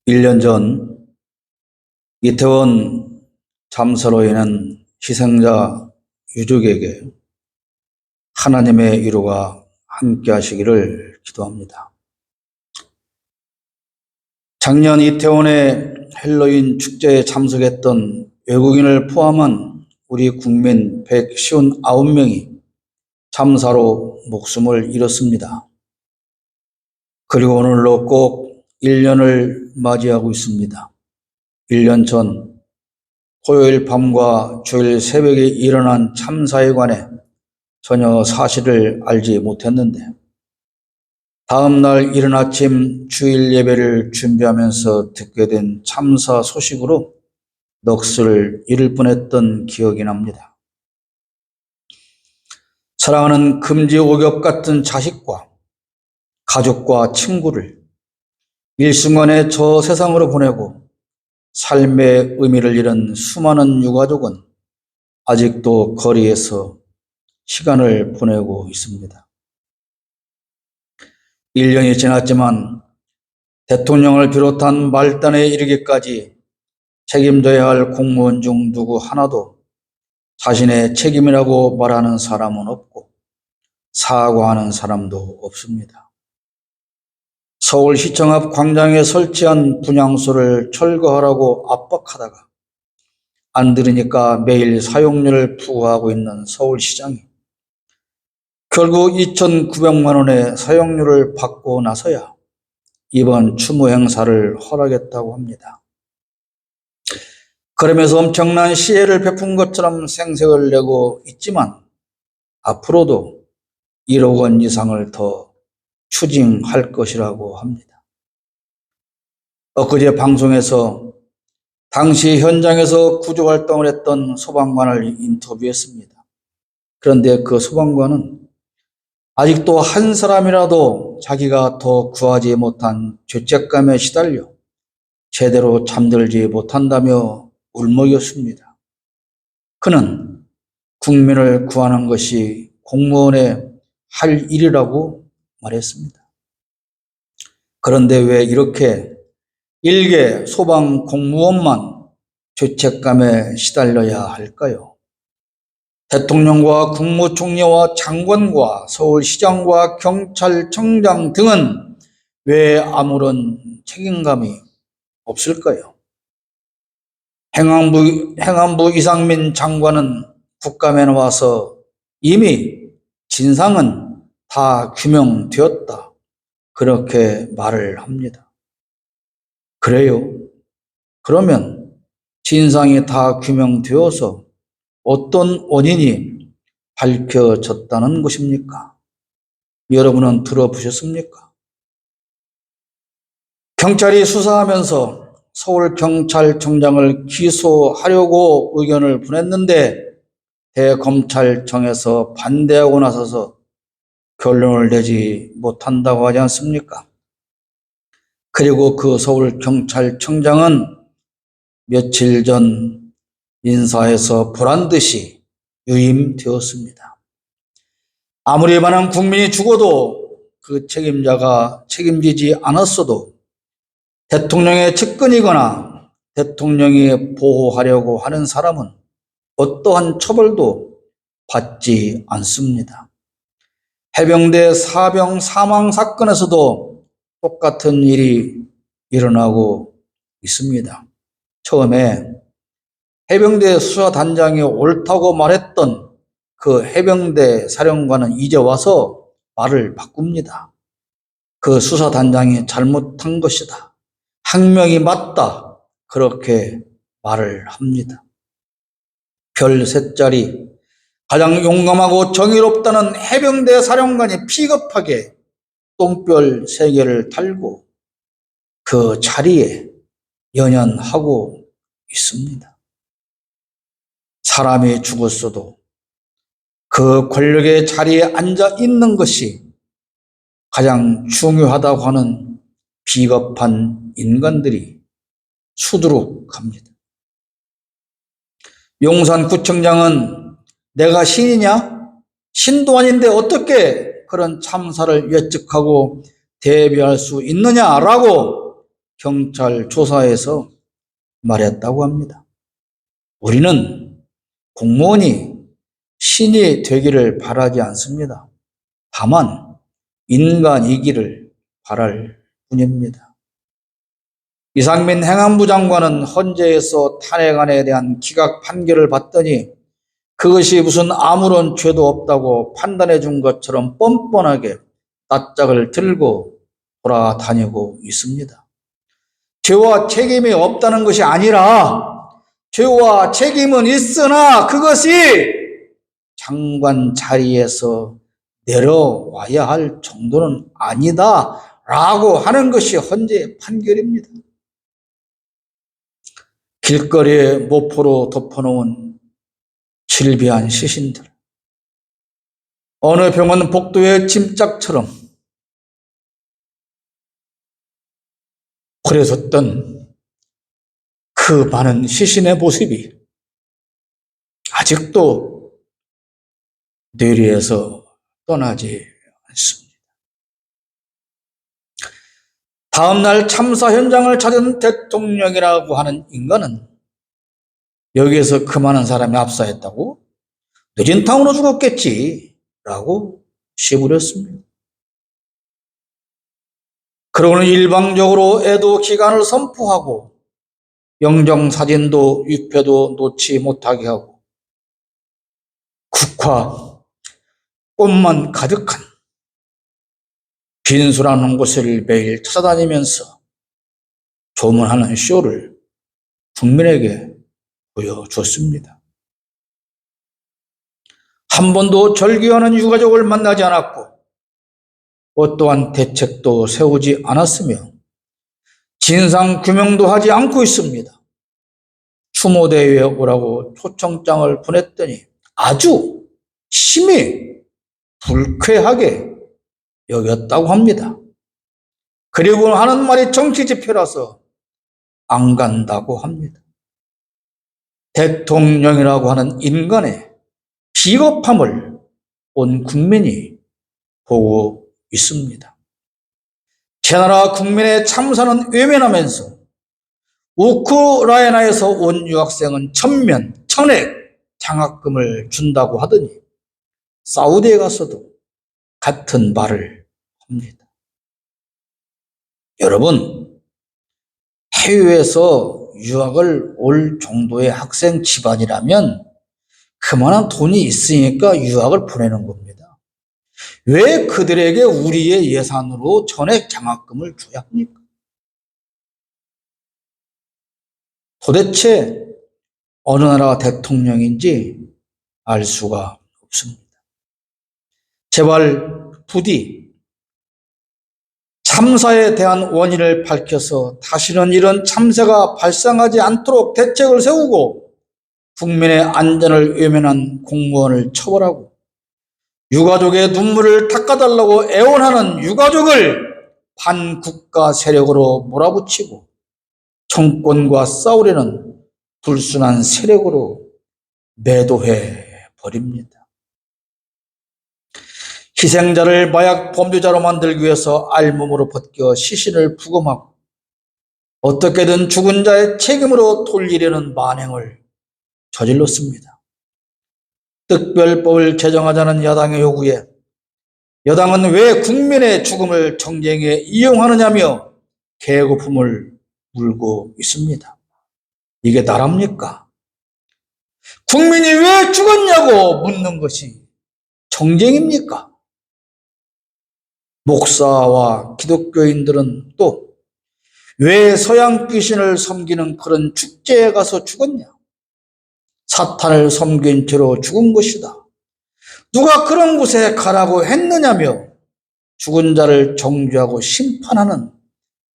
1년 전 이태원 참사로 인한 희생자 유족에게 하나님의 위로가 함께 하시기를 기도합니다. 작년 이태원의 헬로윈 축제에 참석했던 외국인을 포함한 우리 국민 159명이 참사로 목숨을 잃었습니다. 그리고 오늘로 꼭 1년을 맞이하고 있습니다. 1년 전 토요일 밤과 주일 새벽에 일어난 참사에 관해 전혀 사실을 알지 못했는데 다음 날 이른 아침 주일 예배를 준비하면서 듣게 된 참사 소식으로 넋을 잃을 뻔했던 기억이 납니다. 사랑하는 금지옥엽 같은 자식과 가족과 친구를 일순간에 저 세상으로 보내고 삶의 의미를 잃은 수많은 유가족은 아직도 거리에서 시간을 보내고 있습니다. 1년이 지났지만 대통령을 비롯한 말단에 이르기까지 책임져야 할 공무원 중 누구 하나도 자신의 책임이라고 말하는 사람은 없고 사과하는 사람도 없습니다. 서울시청 앞 광장에 설치한 분향소를 철거하라고 압박하다가 안 들으니까 매일 사용료를 부과하고 있는 서울시장이 결국 2,900만 원의 사용료를 받고 나서야 이번 추모 행사를 허락했다고 합니다. 그러면서 엄청난 시혜를 베푼 것처럼 생색을 내고 있지만 앞으로도 1억 원 이상을 더 추징할 것이라고 합니다. 엊그제 방송에서 당시 현장에서 구조활동을 했던 소방관을 인터뷰했습니다. 그런데 그 소방관은 아직도 한 사람이라도 자기가 더 구하지 못한 죄책감에 시달려 제대로 잠들지 못한다며 울먹였습니다. 그는 국민을 구하는 것이 공무원의 할 일이라고 말했습니다. 그런데 왜 이렇게 일개 소방 공무원만 죄책감에 시달려야 할까요? 대통령과 국무총리와 장관과 서울시장과 경찰청장 등은 왜 아무런 책임감이 없을까요? 행안부 이상민 장관은 국감에 나와서 이미 진상은 다 규명되었다. 그렇게 말을 합니다. 그래요? 그러면 진상이 다 규명되어서 어떤 원인이 밝혀졌다는 것입니까? 여러분은 들어보셨습니까? 경찰이 수사하면서 서울경찰청장을 기소하려고 의견을 보냈는데 대검찰청에서 반대하고 나서서 결론을 내지 못한다고 하지 않습니까? 그리고 그 서울경찰청장은 며칠 전 인사에서 보란듯이 유임되었습니다. 아무리 많은 국민이 죽어도 그 책임자가 책임지지 않았어도 대통령의 측근이거나 대통령이 보호하려고 하는 사람은 어떠한 처벌도 받지 않습니다. 해병대 사병 사망 사건에서도 똑같은 일이 일어나고 있습니다. 처음에 해병대 수사단장이 옳다고 말했던 그 해병대 사령관은 이제 와서 말을 바꿉니다. 그 수사단장이 잘못한 것이다. 항명이 맞다. 그렇게 말을 합니다. 별 3짜리 가장 용감하고 정의롭다는 해병대 사령관이 비겁하게 똥별 3개를 달고 그 자리에 연연하고 있습니다. 사람이 죽었어도 그 권력의 자리에 앉아 있는 것이 가장 중요하다고 하는 비겁한 인간들이 수두룩합니다. 용산구청장은 내가 신이냐? 신도 아닌데 어떻게 그런 참사를 예측하고 대비할 수 있느냐라고 경찰 조사에서 말했다고 합니다. 우리는 공무원이 신이 되기를 바라지 않습니다. 다만 인간이기를 바랄 뿐입니다. 이상민 행안부 장관은 헌재에서 탄핵안에 대한 기각 판결을 받더니 그것이 무슨 아무런 죄도 없다고 판단해 준 것처럼 뻔뻔하게 낯짝을 들고 돌아다니고 있습니다. 죄와 책임이 없다는 것이 아니라 죄와 책임은 있으나 그것이 장관 자리에서 내려와야 할 정도는 아니다라고 하는 것이 헌재의 판결입니다. 길거리에 모포로 덮어놓은 질비한 시신들, 어느 병원 복도의 짐짝처럼 버려졌던 그 많은 시신의 모습이 아직도 뇌리에서 떠나지 않습니다. 다음날 참사 현장을 찾은 대통령이라고 하는 인간은 여기에서 그 많은 사람이 압사했다고? 뇌진탕으로 죽었겠지 라고 씹으렸습니다. 그러고는 일방적으로 애도 기간을 선포하고 영정사진도 위패도 놓지 못하게 하고 국화, 꽃만 가득한 빈수라는 곳을 매일 찾아다니면서 조문하는 쇼를 국민에게 보여줬습니다. 한 번도 절규하는 유가족을 만나지 않았고 어떠한 대책도 세우지 않았으며 진상규명도 하지 않고 있습니다. 추모대회에 오라고 초청장을 보냈더니 아주 심히 불쾌하게 여겼다고 합니다. 그리고 하는 말이 정치 집회라서 안 간다고 합니다. 대통령이라고 하는 인간의 비겁함을 온 국민이 보고 있습니다. 제 나라 국민의 참사는 외면하면서 우크라이나에서 온 유학생은 천액 장학금을 준다고 하더니 사우디에 가서도 같은 말을 합니다. 여러분, 해외에서 유학을 올 정도의 학생 집안이라면 그만한 돈이 있으니까 유학을 보내는 겁니다. 왜 그들에게 우리의 예산으로 전액 장학금을 줘야 합니까? 도대체 어느 나라 대통령인지 알 수가 없습니다. 제발 부디 참사에 대한 원인을 밝혀서 다시는 이런 참사가 발생하지 않도록 대책을 세우고 국민의 안전을 외면한 공무원을 처벌하고 유가족의 눈물을 닦아달라고 애원하는 유가족을 반국가 세력으로 몰아붙이고 정권과 싸우려는 불순한 세력으로 매도해 버립니다. 희생자를 마약 범죄자로 만들기 위해서 알몸으로 벗겨 시신을 부검하고 어떻게든 죽은 자의 책임으로 돌리려는 만행을 저질렀습니다. 특별법을 제정하자는 야당의 요구에 여당은 왜 국민의 죽음을 정쟁에 이용하느냐며 개고품을 물고 있습니다. 이게 나랍니까? 국민이 왜 죽었냐고 묻는 것이 정쟁입니까? 목사와 기독교인들은 또 왜 서양 귀신을 섬기는 그런 축제에 가서 죽었냐? 사탄을 섬긴 채로 죽은 것이다. 누가 그런 곳에 가라고 했느냐며 죽은 자를 정죄하고 심판하는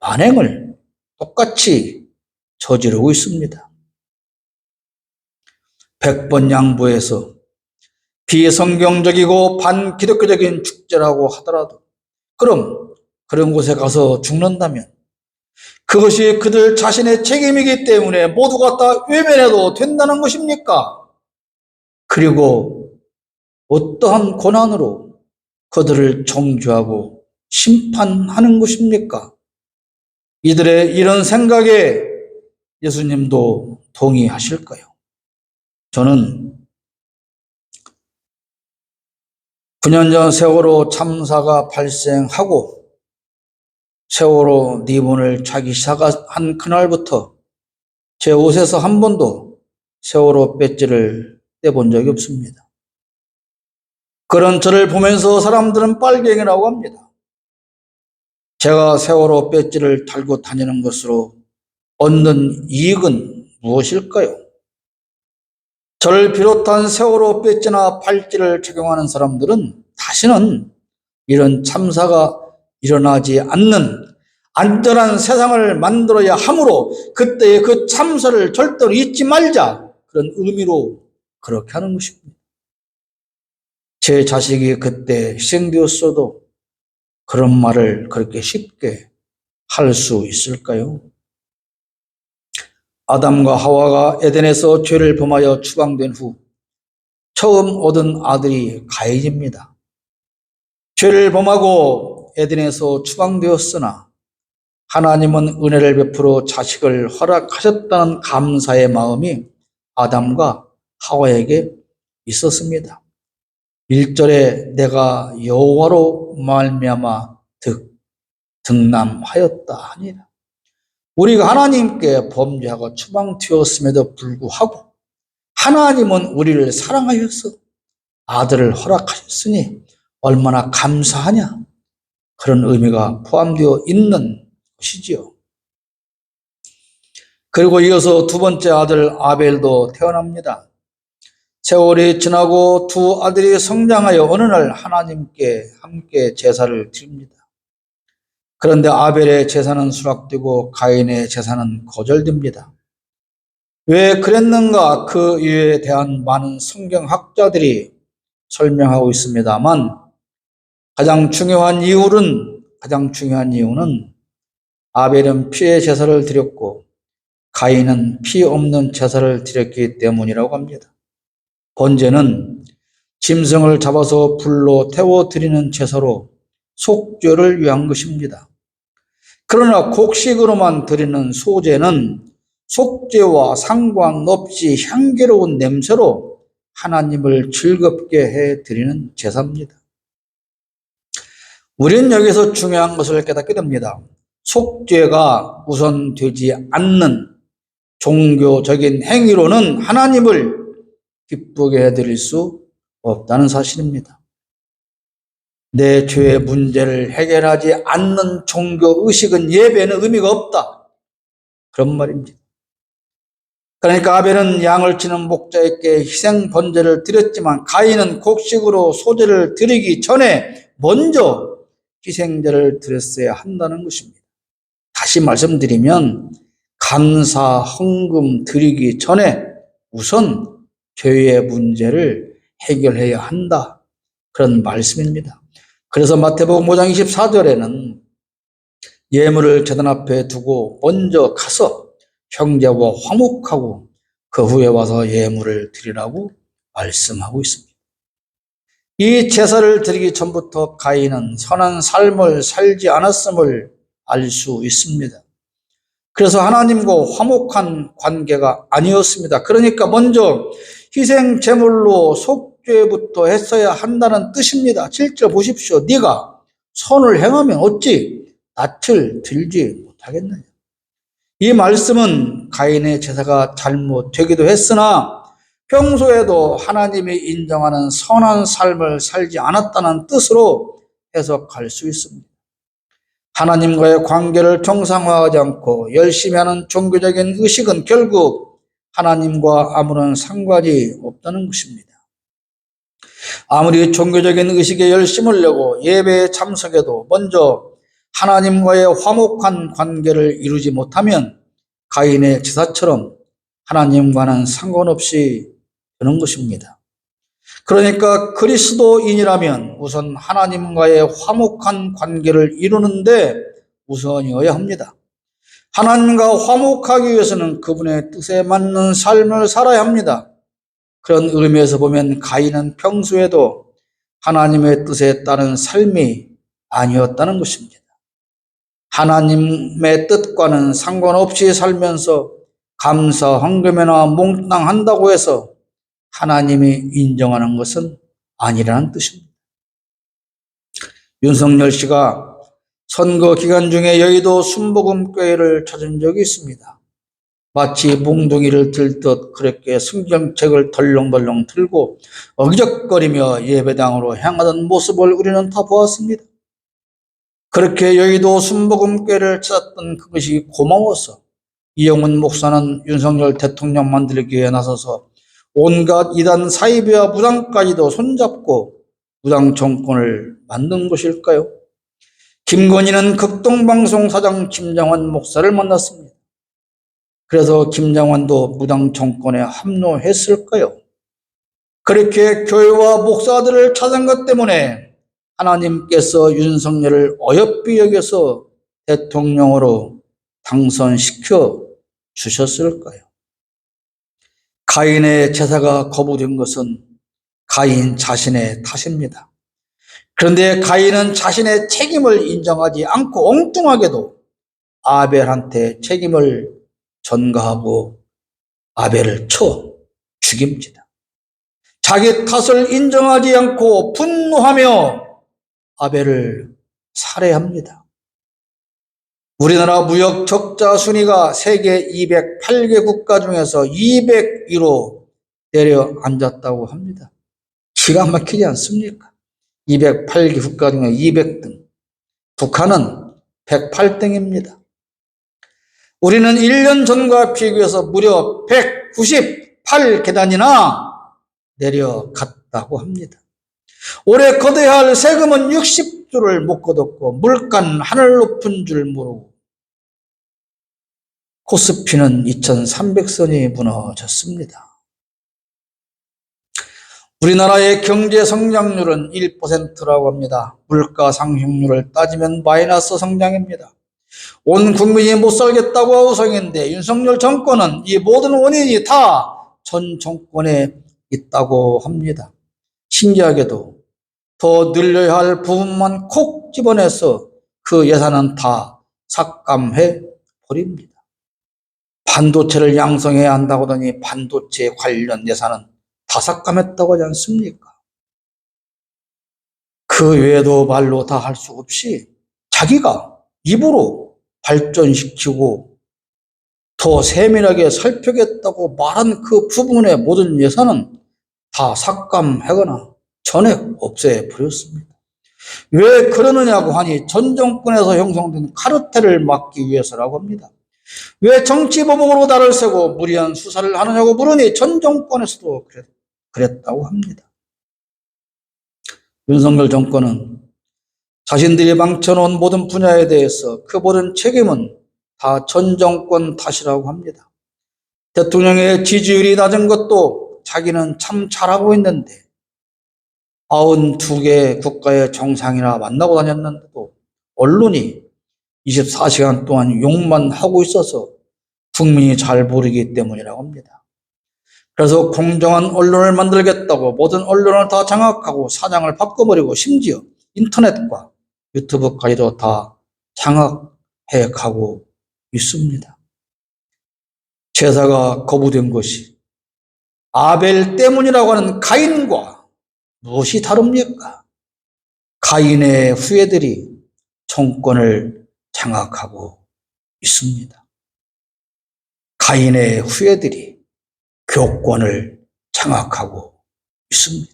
만행을 똑같이 저지르고 있습니다. 100번 양보해서 비성경적이고 반기독교적인 축제라고 하더라도 그럼 그런 곳에 가서 죽는다면 그것이 그들 자신의 책임이기 때문에 모두가 다 외면해도 된다는 것입니까? 그리고 어떠한 권한으로 그들을 정죄하고 심판하는 것입니까? 이들의 이런 생각에 예수님도 동의하실까요? 저는 9년 전 세월호 참사가 발생하고 세월호 리본을 차기 시작한 그날부터 제 옷에서 한 번도 세월호 배지를 떼본 적이 없습니다. 그런 저를 보면서 사람들은 빨갱이라고 합니다. 제가 세월호 배지를 달고 다니는 것으로 얻는 이익은 무엇일까요? 저를 비롯한 세월호 배지나 팔찌를 착용하는 사람들은 다시는 이런 참사가 일어나지 않는 안전한 세상을 만들어야 하므로 그때의 그 참사를 절대로 잊지 말자, 그런 의미로 그렇게 하는 것입니다. 제 자식이 그때 희생되었어도 그런 말을 그렇게 쉽게 할 수 있을까요? 아담과 하와가 에덴에서 죄를 범하여 추방된 후 처음 얻은 아들이 가인입니다. 죄를 범하고 에덴에서 추방되었으나 하나님은 은혜를 베풀어 자식을 허락하셨다는 감사의 마음이 아담과 하와에게 있었습니다. 1절에 내가 여호와로 말미암아 득남하였다 하니라. 우리가 하나님께 범죄하고 추방되었음에도 불구하고 하나님은 우리를 사랑하셔서 아들을 허락하셨으니 얼마나 감사하냐, 그런 의미가 포함되어 있는 것이지요. 그리고 이어서 두 번째 아들 아벨도 태어납니다. 세월이 지나고 두 아들이 성장하여 어느 날 하나님께 함께 제사를 드립니다. 그런데 아벨의 제사는 수락되고 가인의 제사는 거절됩니다. 왜 그랬는가? 그 이유에 대한 많은 성경학자들이 설명하고 있습니다만 가장 중요한 이유는 아벨은 피의 제사를 드렸고 가인은 피 없는 제사를 드렸기 때문이라고 합니다. 번제는 짐승을 잡아서 불로 태워 드리는 제사로 속죄를 위한 것입니다. 그러나 곡식으로만 드리는 소제는 속죄와 상관없이 향기로운 냄새로 하나님을 즐겁게 해 드리는 제사입니다. 우리는 여기서 중요한 것을 깨닫게 됩니다. 속죄가 우선되지 않는 종교적인 행위로는 하나님을 기쁘게 해드릴 수 없다는 사실입니다. 내 죄의 문제를 해결하지 않는 종교의식은 예배는 의미가 없다, 그런 말입니다. 그러니까 아벨은 양을 치는 목자에게 희생 번제를 드렸지만 가인은 곡식으로 소제를 드리기 전에 먼저 희생제를 드렸어야 한다는 것입니다. 다시 말씀드리면 감사 헌금 드리기 전에 우선 죄의 문제를 해결해야 한다, 그런 말씀입니다. 그래서 마태복음 5장 24절에는 예물을 제단 앞에 두고 먼저 가서 형제와 화목하고 그 후에 와서 예물을 드리라고 말씀하고 있습니다. 이 제사를 드리기 전부터 가인은 선한 삶을 살지 않았음을 알 수 있습니다. 그래서 하나님과 화목한 관계가 아니었습니다. 그러니까 먼저 희생 제물로 속죄부터 했어야 한다는 뜻입니다. 7절 보십시오. 네가 선을 행하면 어찌 낯을 들지 못하겠느냐. 이 말씀은 가인의 제사가 잘못되기도 했으나 평소에도 하나님이 인정하는 선한 삶을 살지 않았다는 뜻으로 해석할 수 있습니다. 하나님과의 관계를 정상화하지 않고 열심히 하는 종교적인 의식은 결국 하나님과 아무런 상관이 없다는 것입니다. 아무리 종교적인 의식에 열심을 내고 예배에 참석해도 먼저 하나님과의 화목한 관계를 이루지 못하면 가인의 제사처럼 하나님과는 상관없이 되는 것입니다. 그러니까 그리스도인이라면 우선 하나님과의 화목한 관계를 이루는데 우선이어야 합니다. 하나님과 화목하기 위해서는 그분의 뜻에 맞는 삶을 살아야 합니다. 그런 의미에서 보면 가인은 평소에도 하나님의 뜻에 따른 삶이 아니었다는 것입니다. 하나님의 뜻과는 상관없이 살면서 감사, 헌금이나 몽땅한다고 해서 하나님이 인정하는 것은 아니라는 뜻입니다. 윤석열 씨가 선거 기간 중에 여의도 순복음교회를 찾은 적이 있습니다. 마치 몽둥이를 들듯 그렇게 성경책을 덜렁덜렁 들고 어기적거리며 예배당으로 향하던 모습을 우리는 다 보았습니다. 그렇게 여의도 순복음교회를 찾았던 그것이 고마워서 이영훈 목사는 윤석열 대통령 만들기에 나서서 온갖 이단 사이비와 무당까지도 손잡고 무당 정권을 만든 것일까요? 김건희는 극동방송 사장 김장환 목사를 만났습니다. 그래서 김장환도 무당 정권에 합류했을까요? 그렇게 교회와 목사들을 찾은 것 때문에 하나님께서 윤석열을 어여삐 여겨서 대통령으로 당선시켜 주셨을까요? 가인의 제사가 거부된 것은 가인 자신의 탓입니다. 그런데 가인은 자신의 책임을 인정하지 않고 엉뚱하게도 아벨한테 책임을 전가하고 아벨을 쳐 죽입니다. 자기 탓을 인정하지 않고 분노하며 아벨을 살해합니다. 우리나라 무역 적자 순위가 세계 208개 국가 중에서 200위로 내려앉았다고 합니다. 기가 막히지 않습니까? 208개 국가 중에 200등. 북한은 108등입니다. 우리는 1년 전과 비교해서 무려 198계단이나 내려갔다고 합니다. 올해 거둬야 할 세금은 60조를 못 거뒀고 물가는 하늘 높은 줄 모르고 코스피는 2300선이 무너졌습니다. 우리나라의 경제 성장률은 1%라고 합니다. 물가 상승률을 따지면 마이너스 성장입니다. 온 국민이 못 살겠다고 아우성인데 윤석열 정권은 이 모든 원인이 다 전 정권에 있다고 합니다. 신기하게도 더 늘려야 할 부분만 콕 집어내서 그 예산은 다 삭감해 버립니다. 반도체를 양성해야 한다고 하더니 반도체 관련 예산은 다 삭감했다고 하지 않습니까? 그 외에도 말로 다 할 수 없이 자기가 입으로 발전시키고 더 세밀하게 살펴겠다고 말한 그 부분의 모든 예산은 다 삭감하거나 전액 없애버렸습니다. 왜 그러느냐고 하니 전 정권에서 형성된 카르텔을 막기 위해서라고 합니다. 왜 정치보복으로 나를 세고 무리한 수사를 하느냐고 물으니 전 정권에서도 그랬다고 합니다. 윤석열 정권은 자신들이 망쳐놓은 모든 분야에 대해서 그 모든 책임은 다 전 정권 탓이라고 합니다. 대통령의 지지율이 낮은 것도 자기는 참 잘하고 있는데 92개 국가의 정상이나 만나고 다녔는데도 언론이 24시간 동안 욕만 하고 있어서 국민이 잘 모르기 때문이라고 합니다. 그래서 공정한 언론을 만들겠다고 모든 언론을 다 장악하고 사장을 바꿔버리고 심지어 인터넷과 유튜브까지도 다 장악해 가고 있습니다. 제사가 거부된 것이 아벨 때문이라고 하는 가인과 무엇이 다릅니까? 가인의 후예들이 정권을 장악하고 있습니다. 가인의 후예들이 교권을 장악하고 있습니다.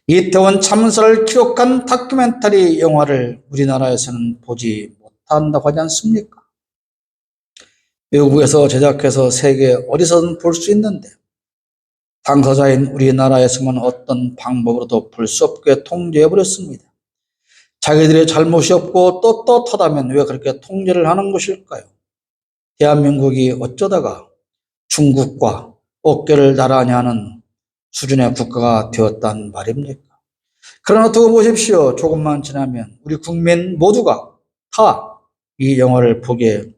이태원 참사를 기록한 다큐멘터리 영화를 우리나라에서는 보지 못한다고 하지 않습니까? 외국에서 제작해서 세계 어디서든 볼 수 있는데 당사자인 우리나라에서만 어떤 방법으로도 볼 수 없게 통제해버렸습니다. 자기들의 잘못이 없고 떳떳하다면 왜 그렇게 통제를 하는 것일까요? 대한민국이 어쩌다가 중국과 어깨를 나란히 하는 수준의 국가가 되었단 말입니까? 그러나 두고 보십시오. 조금만 지나면 우리 국민 모두가 다 이 영화를 보게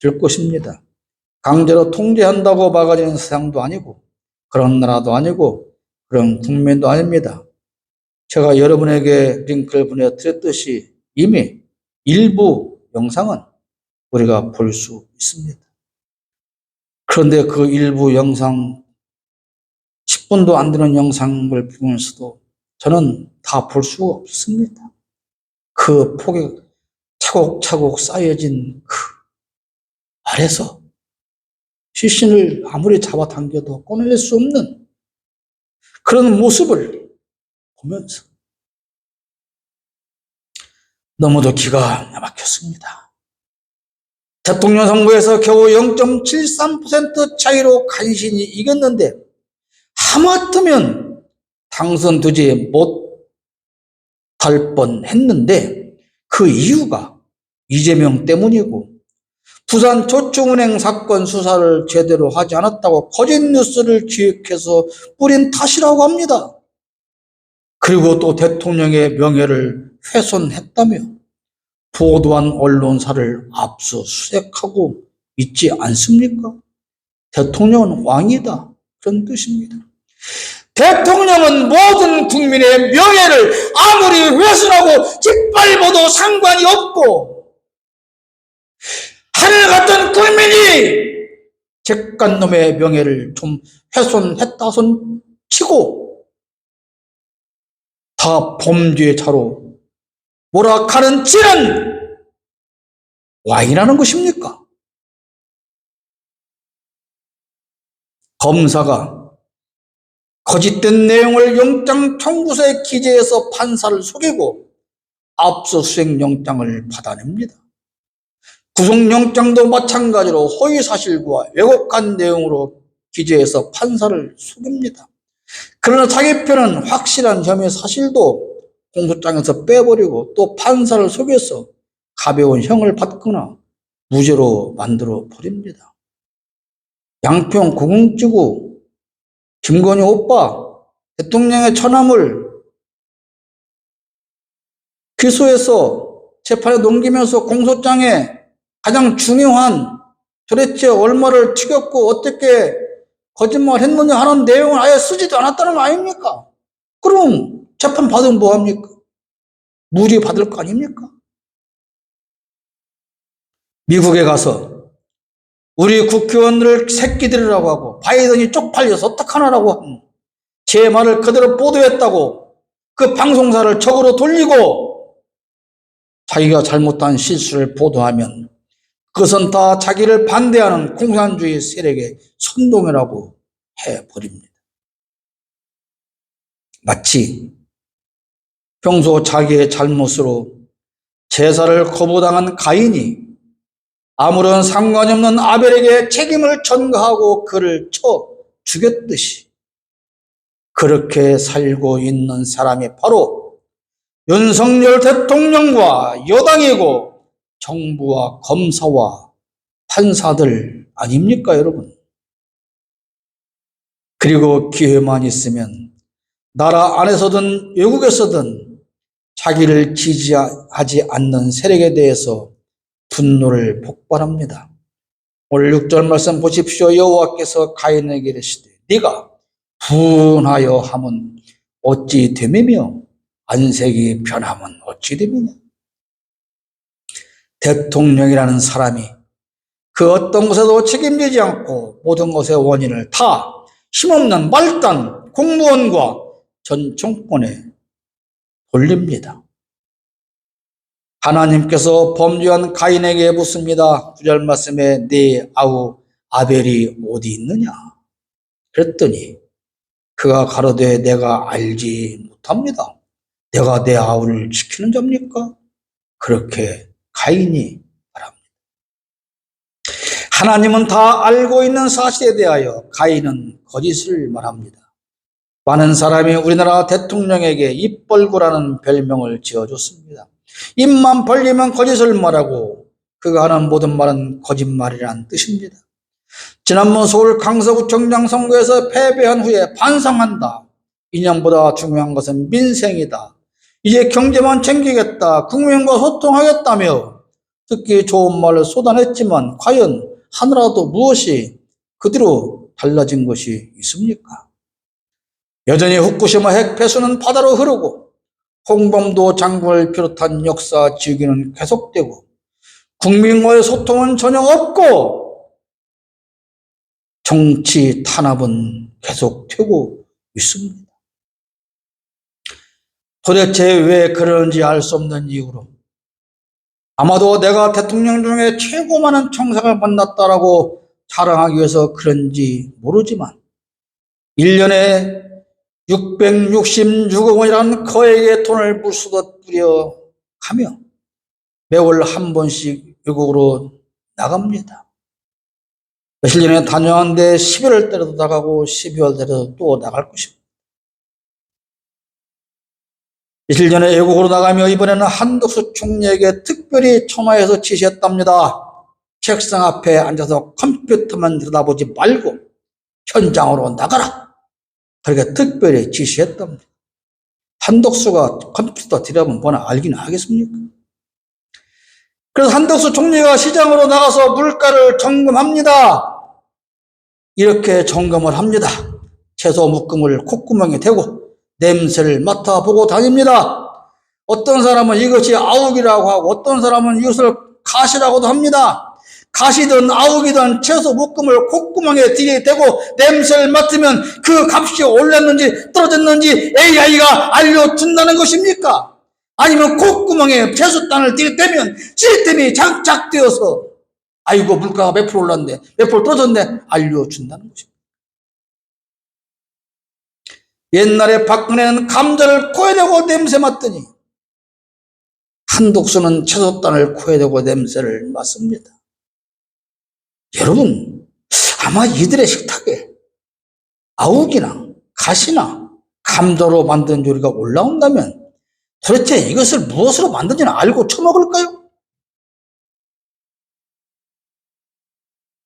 될 것입니다. 강제로 통제한다고 막아지는 세상도 아니고 그런 나라도 아니고 그런 국민도 아닙니다. 제가 여러분에게 링크를 보내드렸듯이 이미 일부 영상은 우리가 볼 수 있습니다. 그런데 그 일부 영상, 10분도 안 되는 영상을 보면서도 저는 다 볼 수가 없습니다. 그 폭에 차곡차곡 쌓여진 그 아래서 시신을 아무리 잡아당겨도 꺼낼 수 없는 그런 모습을 보면서 너무도 기가 막혔습니다. 대통령 선거에서 겨우 0.73% 차이로 간신히 이겼는데 하마터면 당선되지 못할 뻔했는데 그 이유가 이재명 때문이고 부산저축은행 사건 수사를 제대로 하지 않았다고 거짓 뉴스를 기획해서 뿌린 탓이라고 합니다. 그리고 또 대통령의 명예를 훼손했다며 보도한 언론사를 압수수색하고 있지 않습니까? 대통령은 왕이다. 그런 뜻입니다. 대통령은 모든 국민의 명예를 아무리 훼손하고 짓밟아도 상관이 없고 하늘 같은 국민이 객관놈의 명예를 좀 훼손했다 손 치고 다 범죄자로 몰아가는 지는 왕이라는 것입니까? 검사가 거짓된 내용을 영장 청구서에 기재해서 판사를 속이고 압수수색 영장을 받아냅니다. 구속영장도 마찬가지로 허위사실과 왜곡한 내용으로 기재해서 판사를 속입니다. 그러나 자기 편은 확실한 혐의 사실도 공소장에서 빼버리고 또 판사를 속여서 가벼운 형을 받거나 무죄로 만들어 버립니다. 양평 고궁지구 김건희 오빠 대통령의 처남을 기소해서 재판에 넘기면서 공소장에 가장 중요한 도대체 얼마를 튀겼고 어떻게 거짓말했느냐 하는 내용을 아예 쓰지도 않았다는 거 아닙니까? 그럼 재판 받으면 뭐합니까? 무죄 받을 거 아닙니까? 미국에 가서 우리 국회의원들 새끼들이라고 하고 바이든이 쪽팔려서 어떡하나라고 제 말을 그대로 보도했다고 그 방송사를 적으로 돌리고 자기가 잘못한 실수를 보도하면 그것은 다 자기를 반대하는 공산주의 세력의 선동이라고 해버립니다. 마치 평소 자기의 잘못으로 제사를 거부당한 가인이 아무런 상관이 없는 아벨에게 책임을 전가하고 그를 쳐 죽였듯이 그렇게 살고 있는 사람이 바로 윤석열 대통령과 여당이고 정부와 검사와 판사들 아닙니까, 여러분? 그리고 기회만 있으면 나라 안에서든 외국에서든 자기를 지지하지 않는 세력에 대해서 분노를 폭발합니다. 오늘 6절 말씀 보십시오. 여호와께서 가인에게 이르시되 네가 분하여 함은 어찌 됨이며 안색이 변함은 어찌 됨이냐. 대통령이라는 사람이 그 어떤 것에도 책임지지 않고 모든 것의 원인을 다 힘없는 말단 공무원과 전 정권에 돌립니다. 하나님께서 범죄한 가인에게 묻습니다. 9절 말씀에 네 아우 아벨이 어디 있느냐? 그랬더니 그가 가로되 내가 알지 못합니다. 내가 내 아우를 지키는 자입니까? 그렇게 가인이 말합니다. 하나님은 다 알고 있는 사실에 대하여 가인은 거짓을 말합니다. 많은 사람이 우리나라 대통령에게 입벌구라는 별명을 지어줬습니다. 입만 벌리면 거짓을 말하고 그가 하는 모든 말은 거짓말이라는 뜻입니다. 지난번 서울 강서구청장 선거에서 패배한 후에 반성한다. 인연보다 중요한 것은 민생이다. 이제 경제만 챙기겠다. 국민과 소통하겠다며 듣기 좋은 말을 쏟아냈지만 과연 하나라도 무엇이 그대로 달라진 것이 있습니까? 여전히 후쿠시마 핵 폐수는 바다로 흐르고 홍범도 장군을 비롯한 역사 지우기는 계속되고 국민과의 소통은 전혀 없고 정치 탄압은 계속되고 있습니다. 도대체 왜 그러는지 알 수 없는 이유로 아마도 내가 대통령 중에 최고 많은 청상을 만났다라고 자랑하기 위해서 그런지 모르지만 1년에 666억 원이라는 거액의 돈을 물수도 뿌려가며 매월 한 번씩 외국으로 나갑니다. 며칠 전에 다녀왔는데 11월 때도 나가고 12월 때도 또 나갈 것입니다. 며칠 전에 외국으로 나가며 이번에는 한덕수 총리에게 특별히 전화해서 지시했답니다. 책상 앞에 앉아서 컴퓨터만 들여다보지 말고 현장으로 나가라. 그렇게 특별히 지시했답니다. 한덕수가 컴퓨터 들여다보면 뭐나 알긴 하겠습니까? 그래서 한덕수 총리가 시장으로 나가서 물가를 점검합니다. 이렇게 점검을 합니다. 채소 묶음을 콧구멍에 대고 냄새를 맡아보고 다닙니다. 어떤 사람은 이것이 아욱이라고 하고 어떤 사람은 이것을 가시라고도 합니다. 가시든 아욱이든 채소 묶음을 콧구멍에 들이대고 냄새를 맡으면 그 값이 올랐는지 떨어졌는지 AI가 알려준다는 것입니까? 아니면 콧구멍에 채소단을 들이대면 시스템이 장착되어서 아이고 물가가 몇 프로 올랐네 몇 프로 떨어졌네 알려준다는 것입니다. 옛날에 박근혜는 감자를 코에 대고 냄새 맡더니 한독수는 채소단을 코에 대고 냄새를 맡습니다. 여러분 아마 이들의 식탁에 아욱이나 가시나 감자로 만든 요리가 올라온다면 도대체 이것을 무엇으로 만든지는 알고 처먹을까요?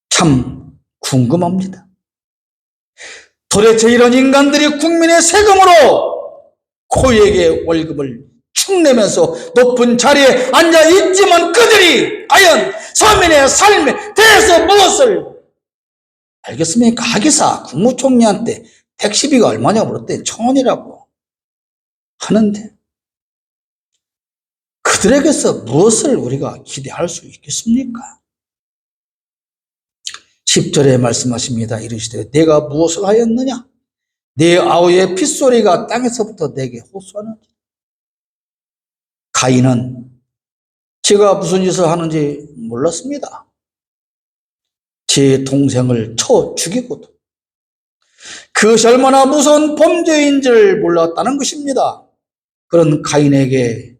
참 궁금합니다. 도대체 이런 인간들이 국민의 세금으로 고액의 월급을 축내면서 높은 자리에 앉아있지만 그들이 과연 서민의 삶에 대해서 무엇을 알겠습니까? 하기사 국무총리한테 택시비가 얼마냐고 물었더니 1,000원이라고 하는데 그들에게서 무엇을 우리가 기대할 수 있겠습니까? 10절에 말씀하십니다. 이르시되 내가 무엇을 하였느냐? 내 아우의 핏소리가 땅에서부터 내게 호소하는지. 가인은 제가 무슨 짓을 하는지 몰랐습니다. 제 동생을 쳐 죽이고도 그것이 얼마나 무서운 범죄인지를 몰랐다는 것입니다. 그런 가인에게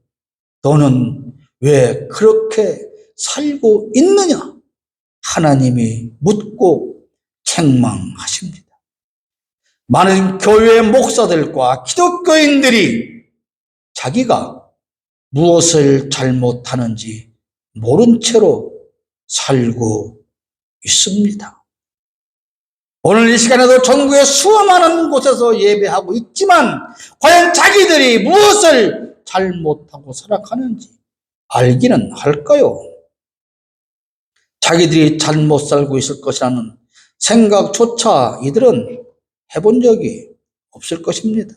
너는 왜 그렇게 살고 있느냐? 하나님이 묻고 책망하십니다. 많은 교회 목사들과 기독교인들이 자기가 무엇을 잘못하는지 모른 채로 살고 있습니다. 오늘 이 시간에도 전국의 수많은 곳에서 예배하고 있지만 과연 자기들이 무엇을 잘못하고 살아가는지 알기는 할까요? 자기들이 잘못 살고 있을 것이라는 생각조차 이들은 해본 적이 없을 것입니다.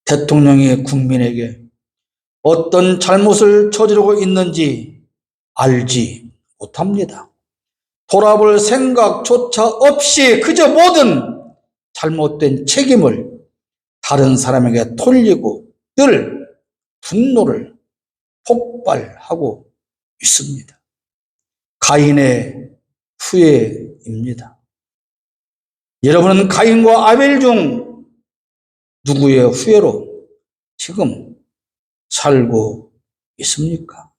대통령이 국민에게 어떤 잘못을 저지르고 있는지 알지 못합니다. 돌아볼 생각조차 없이 그저 모든 잘못된 책임을 다른 사람에게 돌리고 늘 분노를 폭발하고 있습니다. 가인의 후예입니다. 여러분은 가인과 아벨 중 누구의 후예로 지금 살고 있습니까?